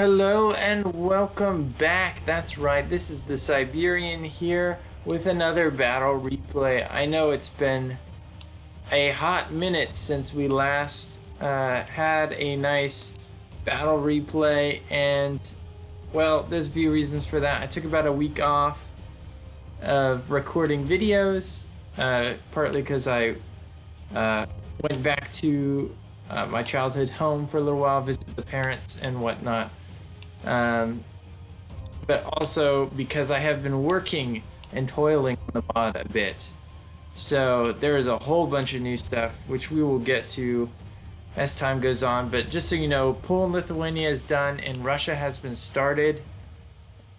Hello and welcome back. That's right, this is the Siberian here with another battle replay. I know it's been a hot minute since we last had a nice battle replay, and well, there's a few reasons for that. I took about a week off of recording videos, partly because I went back to my childhood home for a little while, visit the parents and whatnot. But also because I have been working and toiling on the mod a bit. So there is a whole bunch of new stuff, which we will get to as time goes on. But just so you know, Poland, Lithuania is done and Russia has been started.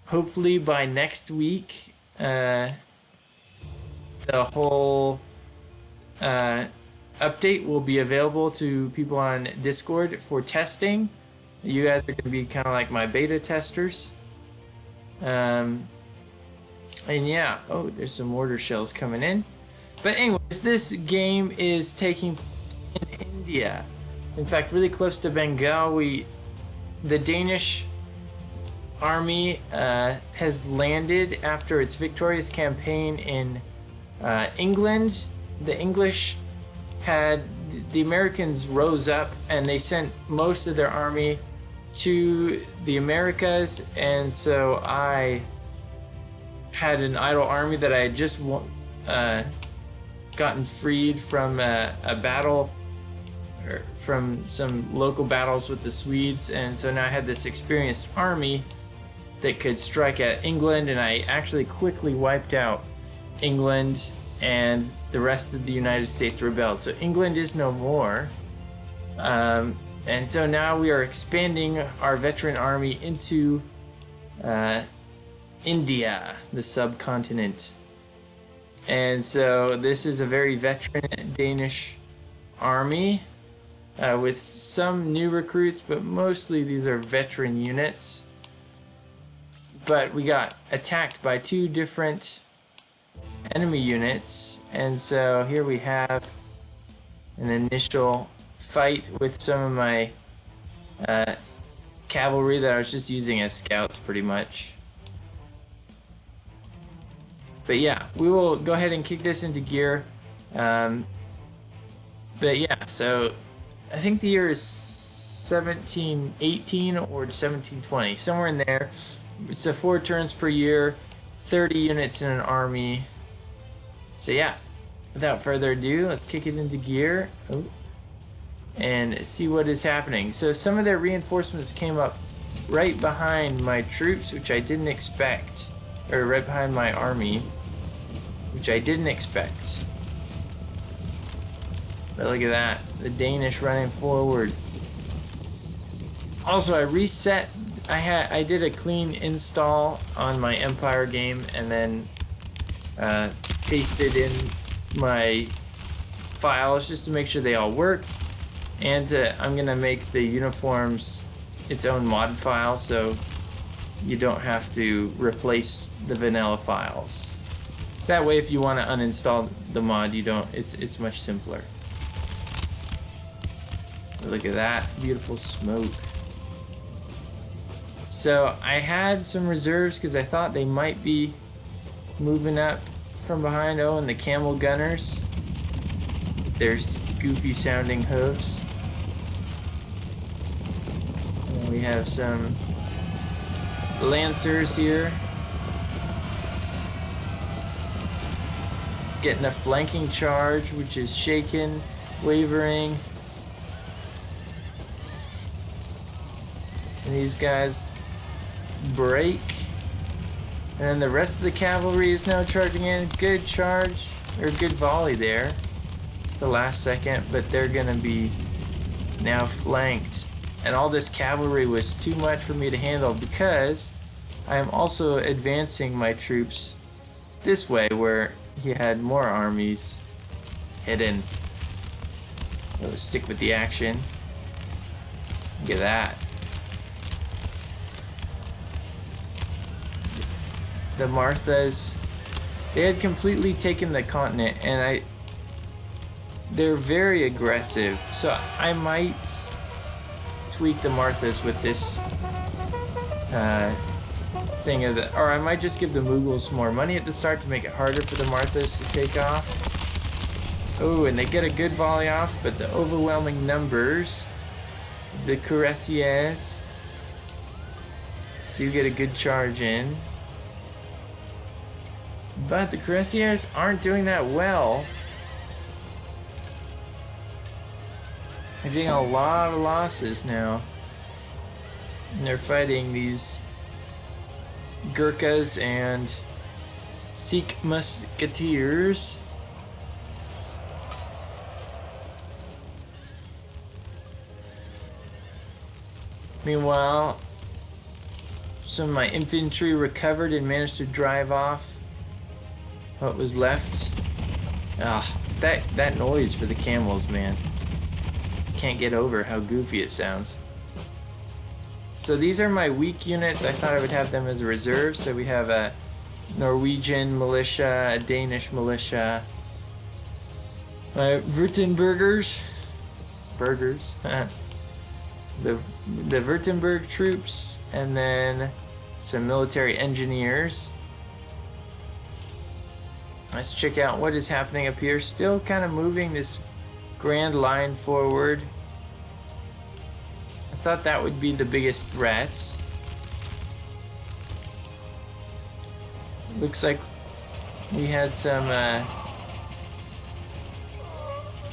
Hopefully by next week, the whole update will be available to people on Discord for testing. You guys are going to be kind of like my beta testers. And yeah, oh, there's some mortar shells coming in. But anyways, this game is taking place in India. In fact, really close to Bengal. The Danish army has landed after its victorious campaign in England. The English the Americans rose up and they sent most of their army to the Americas, and so I had an idle army that I had just gotten freed from a battle, or from some local battles with the Swedes, and so now I had this experienced army that could strike at England, and I actually quickly wiped out England, and the rest of the United States rebelled. So England is no more. And so now we are expanding our veteran army into India, the subcontinent. And so this is a very veteran Danish army with some new recruits, but mostly these are veteran units. But we got attacked by two different enemy units, and so here we have an initial fight with some of my cavalry that I was just using as scouts pretty much. But yeah, we will go ahead and kick this into gear. But yeah, so I think the year is 1718 or 1720, somewhere in there. It's a 4 turns per year, 30 units in an army. So yeah, without further ado, let's kick it into gear and see what is happening. So some of their reinforcements came up right behind my troops, which I didn't expect, or right behind my army, which I didn't expect. But look at that, the Danish running forward. Also, I reset. I did a clean install on my Empire game, and then pasted in my files just to make sure they all work. And I'm gonna make the uniforms its own mod file, so you don't have to replace the vanilla files. That way, if you want to uninstall the mod, you don't. It's much simpler. Look at that beautiful smoke. So I had some reserves because I thought they might be moving up from behind. Oh, and the camel gunners, their goofy sounding hooves. And we have some lancers here getting a flanking charge, which is shaken, wavering, and these guys break. And then the rest of the cavalry is now charging in. Good charge, or good volley there, the last second, but they're gonna be now flanked. And all this cavalry was too much for me to handle because I am also advancing my troops this way where he had more armies hidden. So let's stick with the action. Look at that. The Marthas, they had completely taken the continent, and they're very aggressive, so I might tweak the Marthas with this thing of the, or I might just give the Moogles more money at the start to make it harder for the Marthas to take off. Oh, and they get a good volley off, but the overwhelming numbers, the Cuirassiers, do get a good charge in. But the Cuirassiers aren't doing that well. They're getting a lot of losses now. And they're fighting these Gurkhas and Sikh musketeers. Meanwhile, some of my infantry recovered and managed to drive off what was left. Ah, that noise for the camels, man. Can't get over how goofy it sounds. So these are my weak units. I thought I would have them as a reserve. So we have a Norwegian militia, a Danish militia, Württembergers, the Württemberg troops, and then some military engineers. Let's check out what is happening up here. Still kind of moving this grand line forward. I thought that would be the biggest threat. Looks like we had some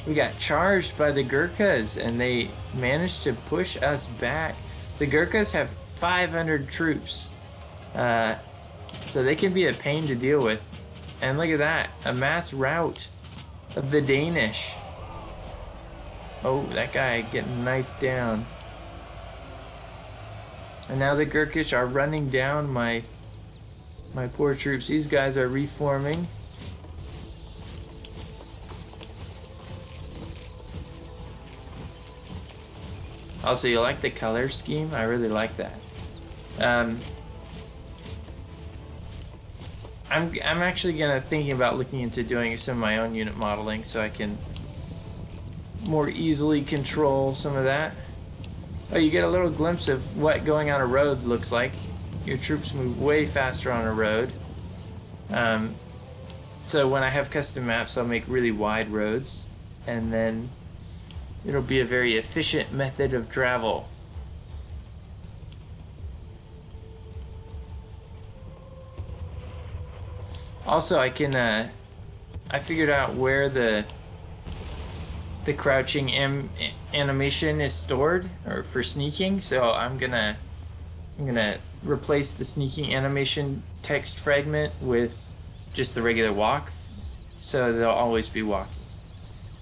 we got charged by the Gurkhas and they managed to push us back. The Gurkhas have 500 troops, so they can be a pain to deal with. And look at that, a mass rout of the Danish. Oh, that guy getting knifed down. And now the Gurkish are running down my poor troops. These guys are reforming. Also, you like the color scheme? I really like that. I'm actually thinking about looking into doing some of my own unit modeling so I can more easily control some of that. Oh, you get a little glimpse of what going on a road looks like. Your troops move way faster on a road. So when I have custom maps, I'll make really wide roads, and then it'll be a very efficient method of travel. Also, I figured out where the crouching animation is stored, or for sneaking. So I'm gonna replace the sneaking animation text fragment with just the regular walk, so they'll always be walking.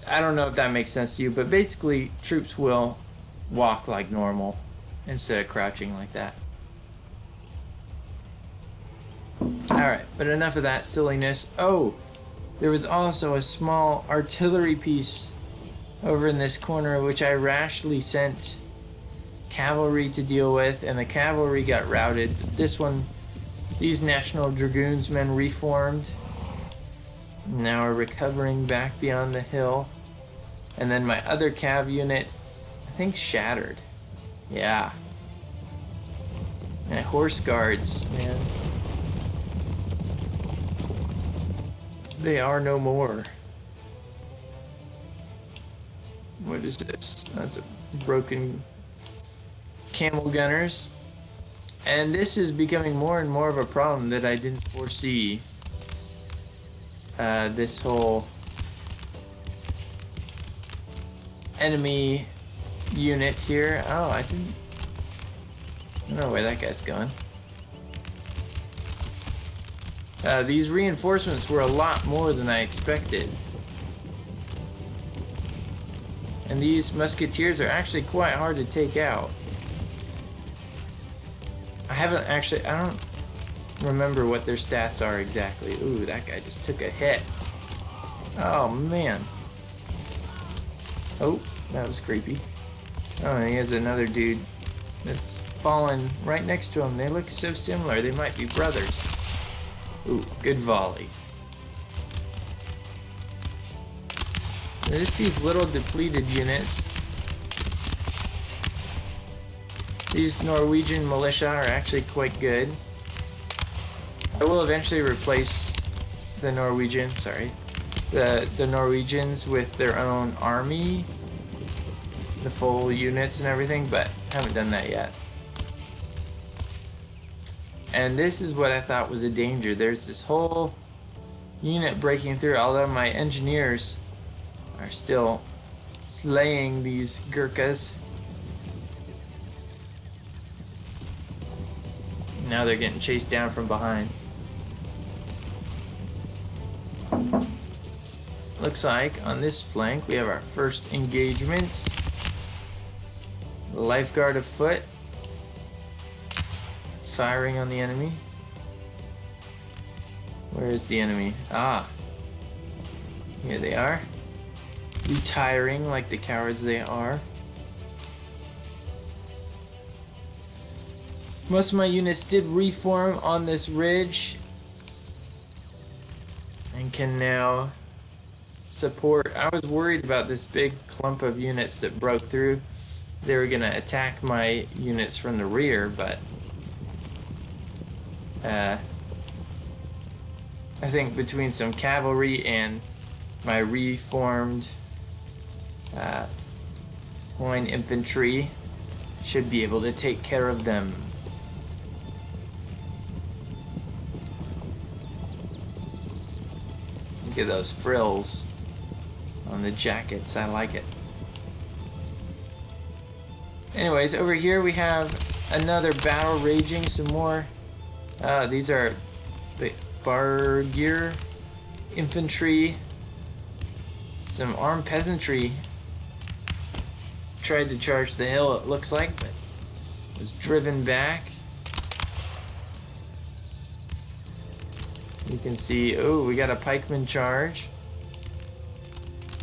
I don't know if that makes sense to you, but basically troops will walk like normal instead of crouching like that. Alright, but enough of that silliness. Oh, there was also a small artillery piece over in this corner which I rashly sent cavalry to deal with, and the cavalry got routed. These National Dragoons men reformed. Now are recovering back beyond the hill. And then my other cav unit, I think, shattered. Yeah. And horse guards, man. They are no more. What is this? That's a broken camel gunners. And this is becoming more and more of a problem that I didn't foresee. This whole enemy unit here. Oh, I don't know where that guy's gone. These reinforcements were a lot more than I expected. And these musketeers are actually quite hard to take out. I don't remember what their stats are exactly. Ooh, that guy just took a hit. Oh, man. Oh, that was creepy. Oh, and he has another dude that's fallen right next to him. They look so similar. They might be brothers. Ooh, good volley. There's these little depleted units. These Norwegian militia are actually quite good. I will eventually replace the Norwegians with their own army, the full units and everything, but haven't done that yet. And this is what I thought was a danger. There's this whole unit breaking through, although my engineers are still slaying these Gurkhas. Now they're getting chased down from behind. Looks like on this flank we have our first engagement. The lifeguard afoot, firing on the enemy. Where is the enemy? Ah, here they are, retiring like the cowards they are. Most of my units did reform on this ridge and can now support. I was worried about this big clump of units that broke through. They were gonna attack my units from the rear, but I think between some cavalry and my reformed line infantry should be able to take care of them. Look at those frills on the jackets, I like it. Anyways, over here we have another battle raging, some more. These are the Bargear infantry. Some armed peasantry tried to charge the hill, it looks like, but was driven back. You can see, oh, we got a pikeman charge.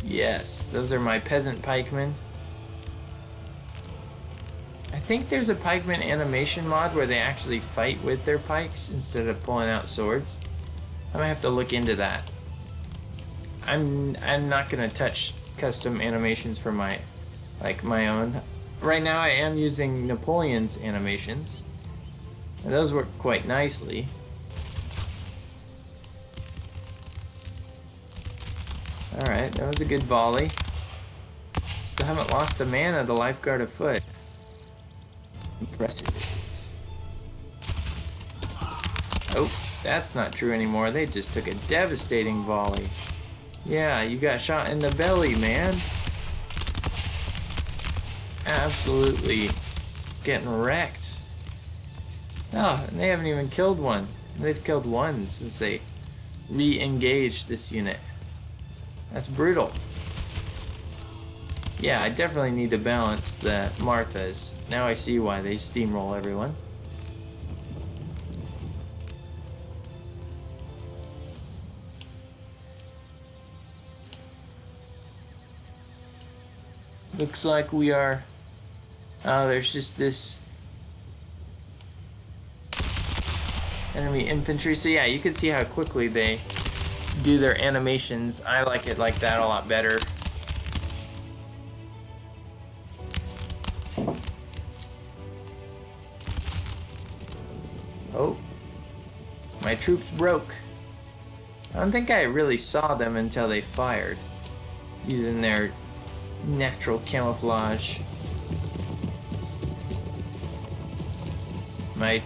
Yes, those are my peasant pikemen. I think there's a pikeman animation mod where they actually fight with their pikes instead of pulling out swords. I might have to look into that. I'm not gonna touch custom animations for my own. Right now I am using Napoleon's animations, and those work quite nicely. Alright, that was a good volley. Still haven't lost a man of the lifeguard afoot. Impressive. Oh, that's not true anymore. They just took a devastating volley. Yeah, you got shot in the belly, man. Absolutely getting wrecked. Oh, and they haven't even killed one. They've killed one since they re-engaged this unit. That's brutal. Yeah, I definitely need to balance the Marthas. Now I see why they steamroll everyone. Looks like we are... Oh, there's just this enemy infantry. So yeah, you can see how quickly they do their animations. I like it like that a lot better. Oh, my troops broke. I don't think I really saw them until they fired, using their natural camouflage. My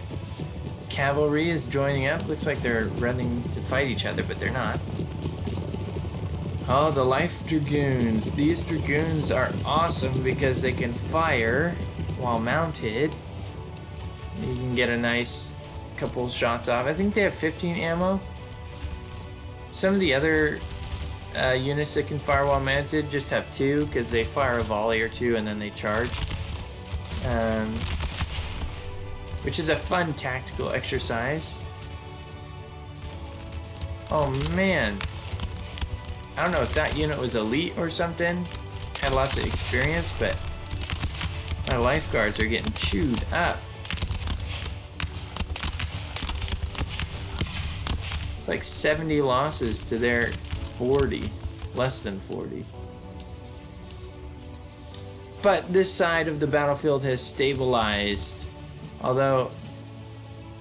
cavalry is joining up. Looks like they're running to fight each other, but they're not. Oh, the life dragoons. These dragoons are awesome because they can fire while mounted. You can get a nice couple shots off. I think they have 15 ammo. Some of the other units that can fire while mounted just have 2 because they fire a volley or 2 and then they charge. Which is a fun tactical exercise. Oh man. I don't know if that unit was elite or something. Had lots of experience, but my lifeguards are getting chewed up. It's like 70 losses to their 40. Less than 40. But this side of the battlefield has stabilized. Although,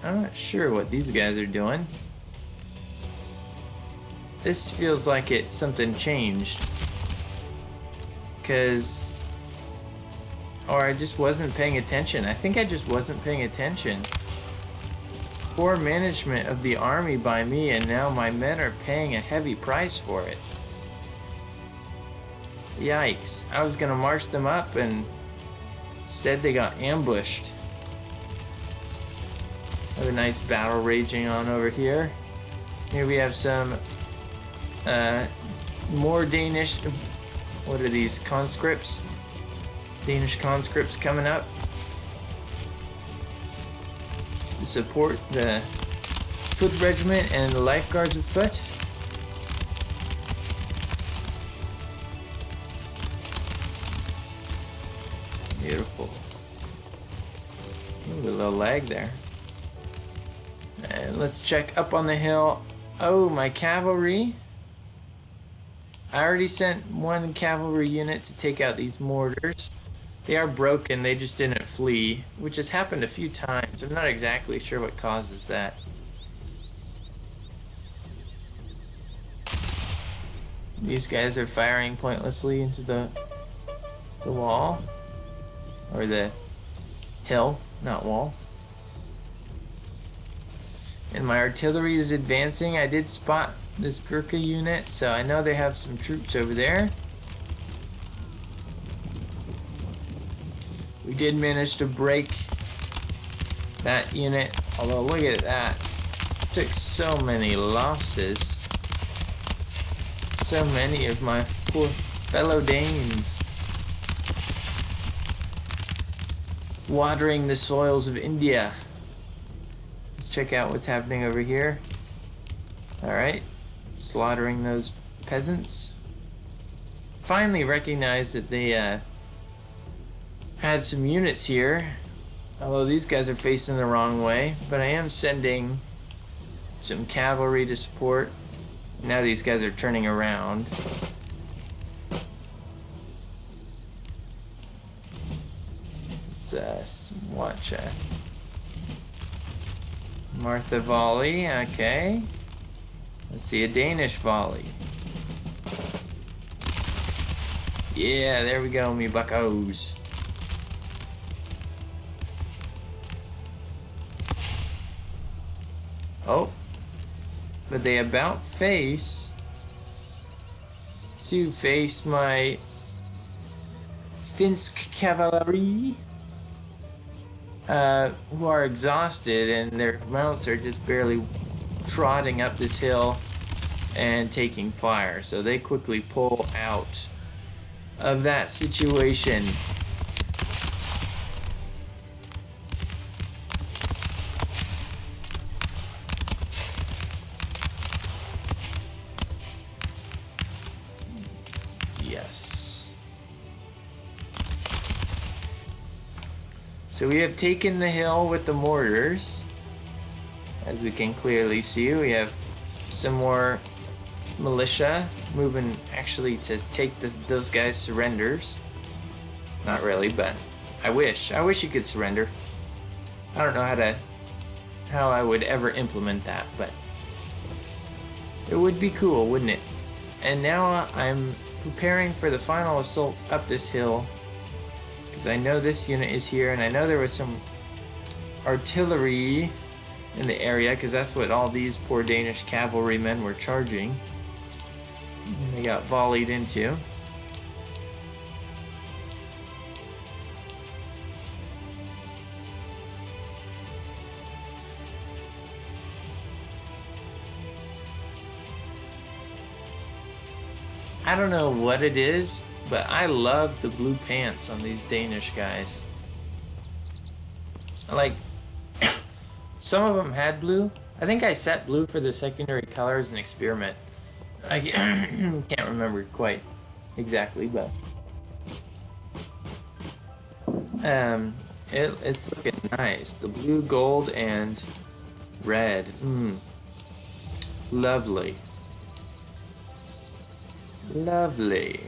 I'm not sure what these guys are doing. This feels like something changed. Or I just wasn't paying attention. I think I just wasn't paying attention. Poor management of the army by me, and now my men are paying a heavy price for it. Yikes. I was gonna march them up, and instead they got ambushed. Have a nice battle raging on over here. Here we have some more Danish, what are these, conscripts? Danish conscripts coming up to support the foot regiment and the lifeguards of foot. Beautiful. Ooh, a little lag there. And let's check up on the hill. Oh, my cavalry. I already sent one cavalry unit to take out these mortars. They are broken, they just didn't flee, which has happened a few times. I'm not exactly sure what causes that. These guys are firing pointlessly into the wall. Or the hill, not wall. And my artillery is advancing. I did spot this Gurkha unit, so I know they have some troops over there. We did manage to break that unit, although look at that. Took so many losses. So many of my poor fellow Danes. Watering the soils of India. Let's check out what's happening over here. Alright. Slaughtering those peasants. Finally recognized that they had some units here. Although these guys are facing the wrong way. But I am sending some cavalry to support. Now these guys are turning around. Let's watch Martha volley. Okay. Let's see a Danish volley. Yeah, there we go, me buckos. Oh, but they about face to face my Finsk cavalry, who are exhausted and their mounts are just barely trotting up this hill and taking fire. So they quickly pull out of that situation. Yes. So we have taken the hill with the mortars. As we can clearly see, we have some more militia moving actually to take those guys' surrenders. Not really, but I wish you could surrender. I don't know how I would ever implement that, but it would be cool, wouldn't it? And now I'm preparing for the final assault up this hill, because I know this unit is here, and I know there was some artillery in the area, because that's what all these poor Danish cavalrymen were charging. And they got volleyed into. I don't know what it is, but I love the blue pants on these Danish guys. Like, some of them had blue. I think I set blue for the secondary color as an experiment. I can't remember quite exactly, but it's looking nice. The blue, gold, and red. Lovely. Lovely.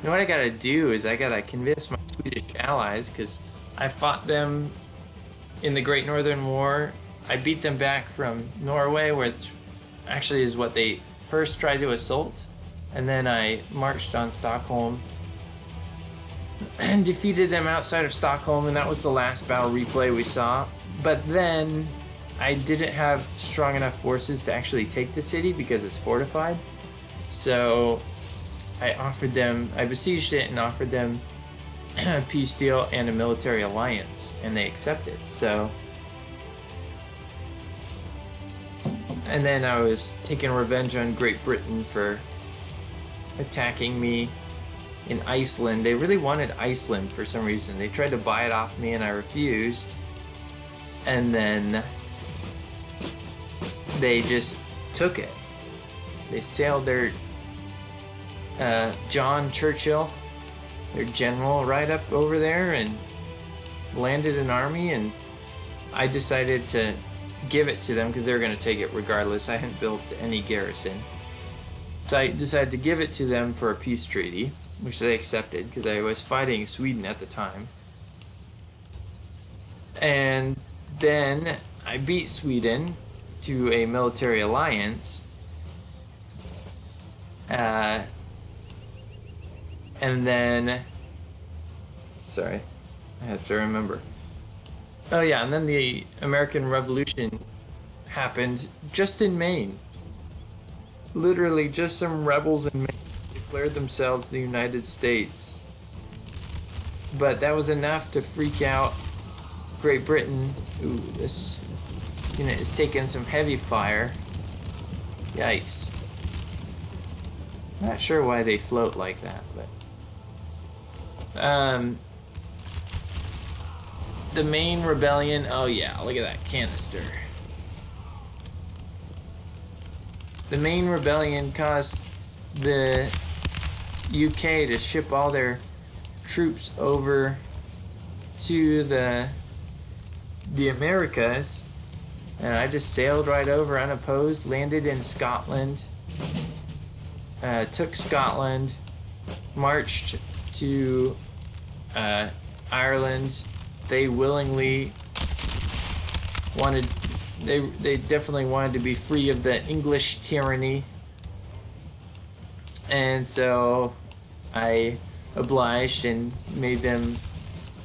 know what I gotta do is I gotta convince my Swedish allies, because I fought them in the Great Northern War. I beat them back from Norway, which actually is what they first tried to assault. And then I marched on Stockholm and defeated them outside of Stockholm, and that was the last battle replay we saw. But then I didn't have strong enough forces to actually take the city because it's fortified. So I besieged it and offered them a peace deal and a military alliance, and they accepted. So, and then I was taking revenge on Great Britain for attacking me in Iceland. They really wanted Iceland for some reason. They tried to buy it off me and I refused. And then they just took it. They sailed their John Churchill, their general, right up over there and landed an army, and I decided to give it to them because they were going to take it regardless. I hadn't built any garrison. So I decided to give it to them for a peace treaty, which they accepted because I was fighting Sweden at the time. And then I beat Sweden to a military alliance. And then, sorry, I have to remember. Oh yeah, and then the American Revolution happened just in Maine. Literally just some rebels in Maine declared themselves the United States. But that was enough to freak out Great Britain. Ooh, this unit is taking some heavy fire. Yikes. Not sure why they float like that, but the Maine rebellion. Oh yeah, look at that canister. The Maine rebellion caused the UK to ship all their troops over to the Americas, and I just sailed right over unopposed, landed in Scotland, took Scotland, marched to Ireland. They willingly wanted, they definitely wanted to be free of the English tyranny, and so I obliged and made them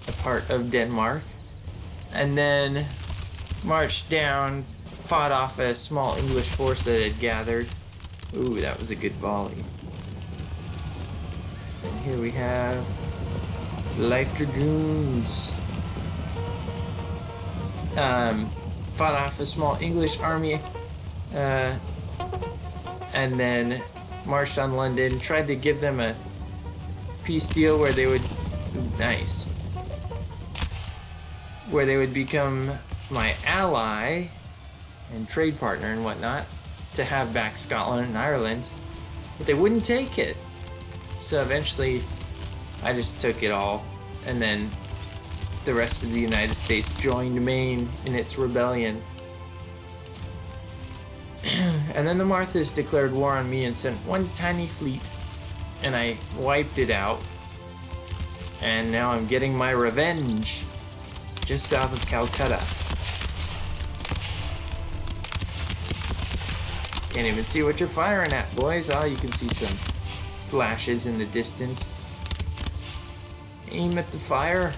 a part of Denmark, and then marched down, fought off a small English force that had gathered. Ooh, that was a good volley. And here we have Life Dragoons. Fought off a small English army, and then marched on London, tried to give them a peace deal where they would, nice, where they would become my ally and trade partner and whatnot, to have back Scotland and Ireland, but they wouldn't take it. So eventually I just took it all, and then the rest of the United States joined Maine in its rebellion. And then the Marthas declared war on me and sent one tiny fleet, and I wiped it out. And now I'm getting my revenge just south of Calcutta. Can't even see what you're firing at, boys. Oh, you can see some flashes in the distance. Aim at the fire.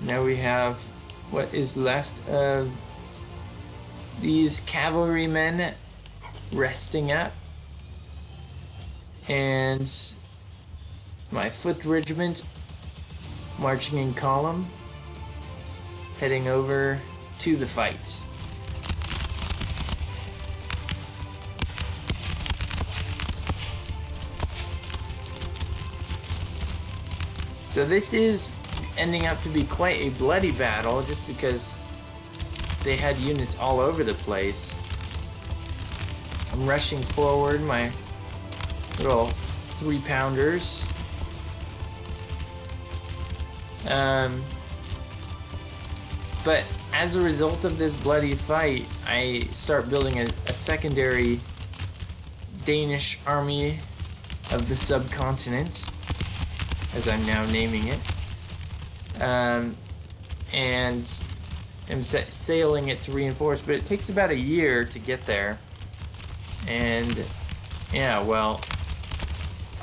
Now we have what is left of these cavalrymen resting up, and my foot regiment marching in column, heading over to the fight. So this is ending up to be quite a bloody battle, just because they had units all over the place. I'm rushing forward, my little 3-pounders. But as a result of this bloody fight, I start building a secondary Danish army of the subcontinent, as I'm now naming it, and am sailing it to reinforce. But it takes about a year to get there, and yeah, well,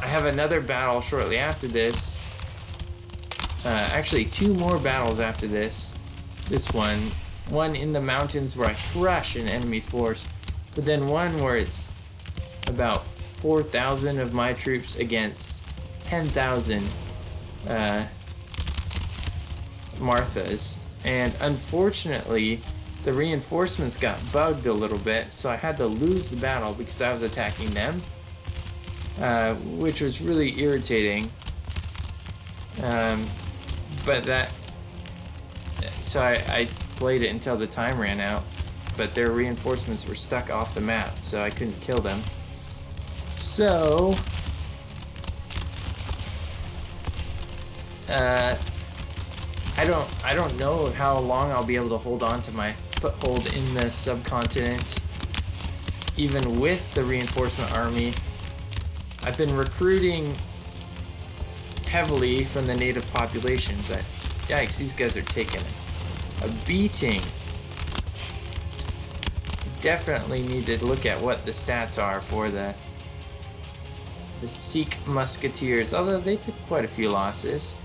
I have another battle shortly after this. Actually, 2 more battles after this. This one in the mountains where I crush an enemy force, but then one where it's about 4,000 of my troops against 10,000 Martha's. And unfortunately, the reinforcements got bugged a little bit, so I had to lose the battle because I was attacking them, which was really irritating. But that, so I played it until the time ran out, but their reinforcements were stuck off the map, so I couldn't kill them. So, I don't know how long I'll be able to hold on to my foothold in the subcontinent, even with the reinforcement army. I've been recruiting heavily from the native population, but yikes, these guys are taking a beating. Definitely need to look at what the stats are for the Sikh musketeers, although they took quite a few losses,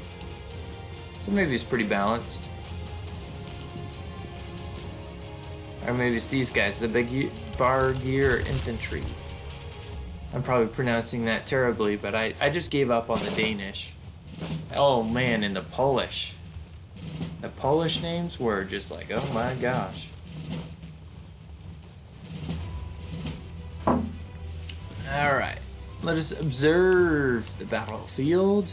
so maybe it's pretty balanced. Or maybe it's these guys, the Bargear infantry. I'm probably pronouncing that terribly, but I just gave up on the Danish. Oh man, and the Polish. The Polish names were just like, oh my gosh. Alright, let us observe the battlefield.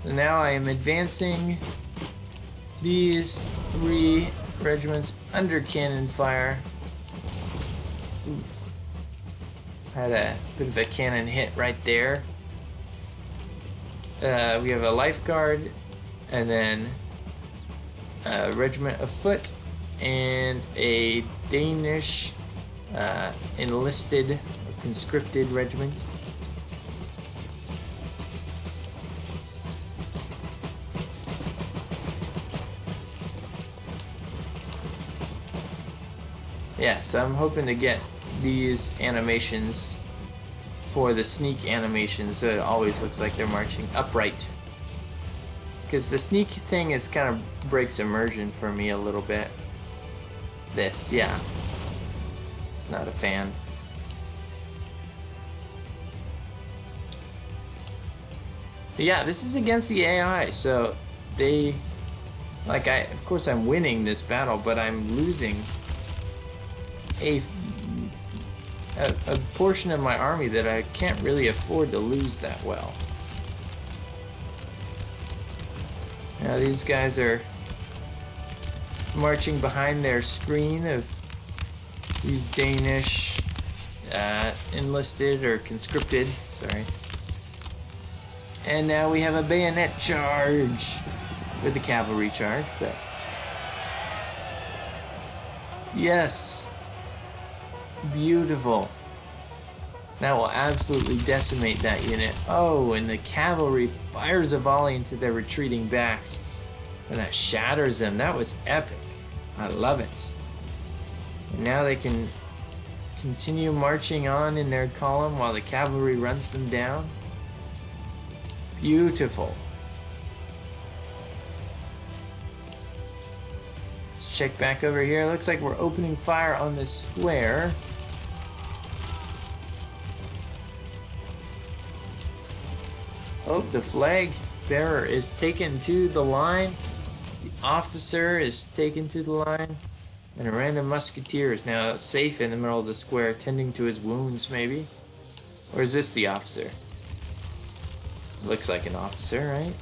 So now I am advancing these 3 regiments under cannon fire. Oof. Had a bit of a cannon hit right there. We have a lifeguard, and then a regiment of foot, and a Danish enlisted or conscripted regiment. Yeah, so I'm hoping to get these animations for the sneak animations so it always looks like they're marching upright. Because the sneak thing is kind of breaks immersion for me a little bit. This, yeah. It's not a fan. But yeah, this is against the AI, so they, like, of course I'm winning this battle, but I'm losing a portion of my army that I can't really afford to lose that well. Now these guys are marching behind their screen of these Danish enlisted or conscripted, sorry. And now we have a bayonet charge with a cavalry charge, but yes. Beautiful. That will absolutely decimate that unit. Oh, and the cavalry fires a volley into their retreating backs, and that shatters them. That was epic. I love it. And now they can continue marching on in their column while the cavalry runs them down. Beautiful. Let's check back over here. Looks like we're opening fire on this square. Oh, the flag bearer is taken to the line. The officer is taken to the line. And a random musketeer is now safe in the middle of the square, tending to his wounds, maybe? Or is this the officer? Looks like an officer, right?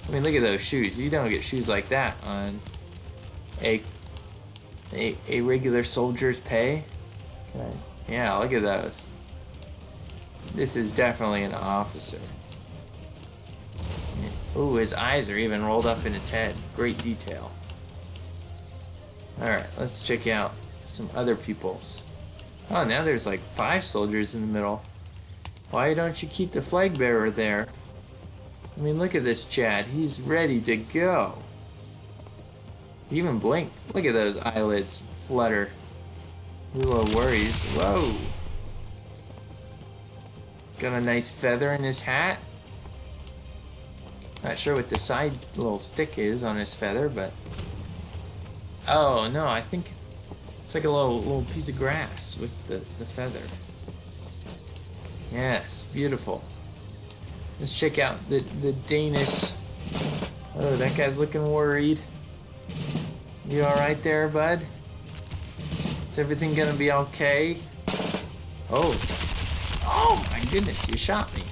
I mean, look at those shoes. You don't get shoes like that on a regular soldier's pay. Yeah, look at those. This is definitely an officer. Ooh, his eyes are even rolled up in his head. Great detail. Alright, let's check out some other peoples. Oh, now there's like 5 soldiers in the middle. Why don't you keep the flag bearer there? I mean, look at this Chad. He's ready to go. He even blinked. Look at those eyelids flutter. A little worries. Whoa. Got a nice feather in his hat. Not sure what the side little stick is on his feather, but... Oh, no, I think it's like a little piece of grass with the feather. Yes, beautiful. Let's check out the Danish. Oh, that guy's looking worried. You alright there, bud? Is everything gonna be okay? Oh. Oh my goodness, you shot me.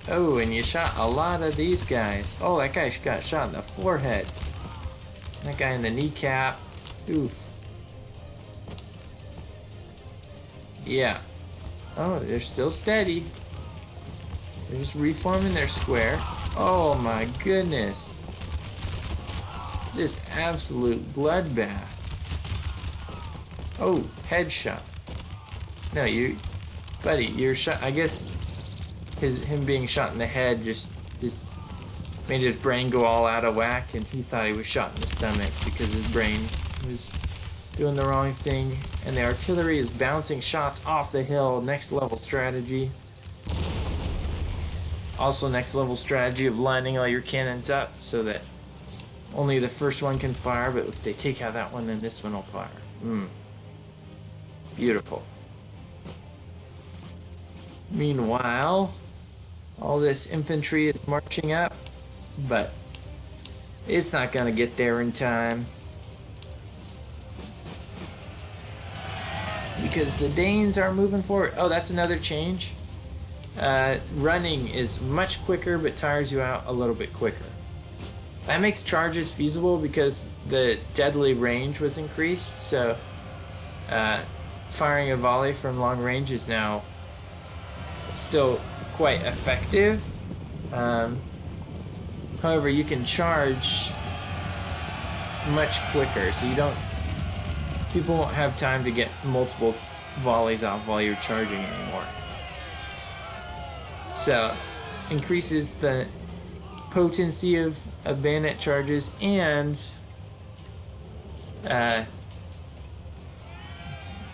Oh, and you shot a lot of these guys. Oh, that guy got shot in the forehead. That guy in the kneecap. Oof. Yeah. Oh, they're still steady. They're just reforming their square. Oh my goodness. Just absolute bloodbath. Oh, headshot. No, buddy, you're shot. I guess him being shot in the head just made his brain go all out of whack, and he thought he was shot in the stomach because his brain was doing the wrong thing. And the artillery is bouncing shots off the hill. Next level strategy. Also, next level strategy of lining all your cannons up so that only the first one can fire, but if they take out that one, then this one will fire. Beautiful. Meanwhile, all this infantry is marching up, but it's not gonna get there in time. Because the Danes are moving forward. Oh, that's another change. Running is much quicker, but tires you out a little bit quicker. That makes charges feasible because the deadly range was increased, so firing a volley from long range is now still quite effective. However, you can charge much quicker, so people won't have time to get multiple volleys off while you're charging anymore. So, increases the potency of bayonet charges and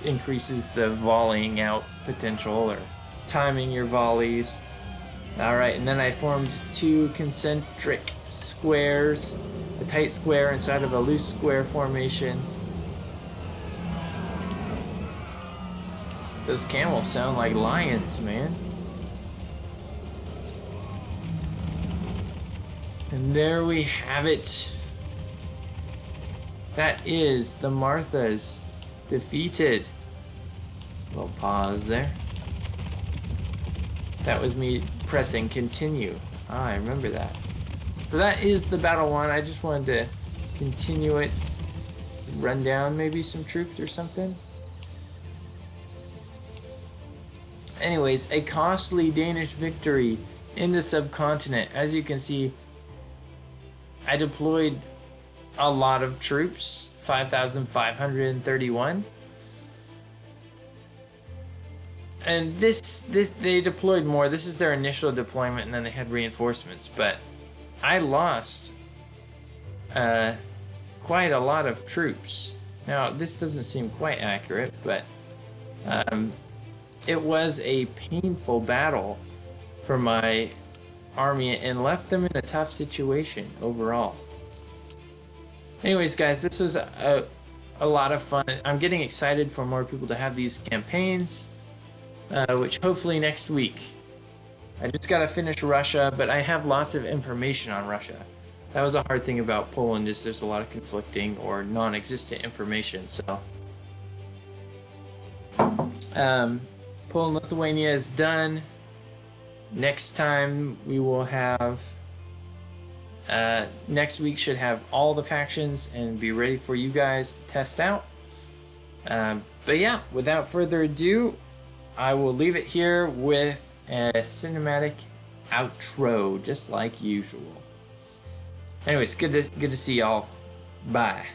increases the volleying out potential or timing your volleys. Alright, and then I formed 2 concentric squares, a tight square inside of a loose square formation. Those camels sound like lions, man. And there we have it. That is the Marthas defeated. Little pause there. That was me pressing continue. I remember that. So that is the battle one. I just wanted to continue it. Run down maybe some troops or something. Anyways, a costly Danish victory in the subcontinent. As you can see, I deployed a lot of troops, 5,531. And this they deployed more. This is their initial deployment, and then they had reinforcements. But I lost quite a lot of troops. Now, this doesn't seem quite accurate, but it was a painful battle for my army and left them in a tough situation overall. Anyways, guys, this was a lot of fun. I'm getting excited for more people to have these campaigns, which hopefully next week. I just got to finish Russia, but I have lots of information on Russia. That was a hard thing about Poland, is there's a lot of conflicting or non-existent information. So Poland, Lithuania is done. Next time we will have next week should have all the factions and be ready for you guys to test out. But yeah, without further ado, I will leave it here with a cinematic outro, just like usual. Anyways, good to see y'all. Bye.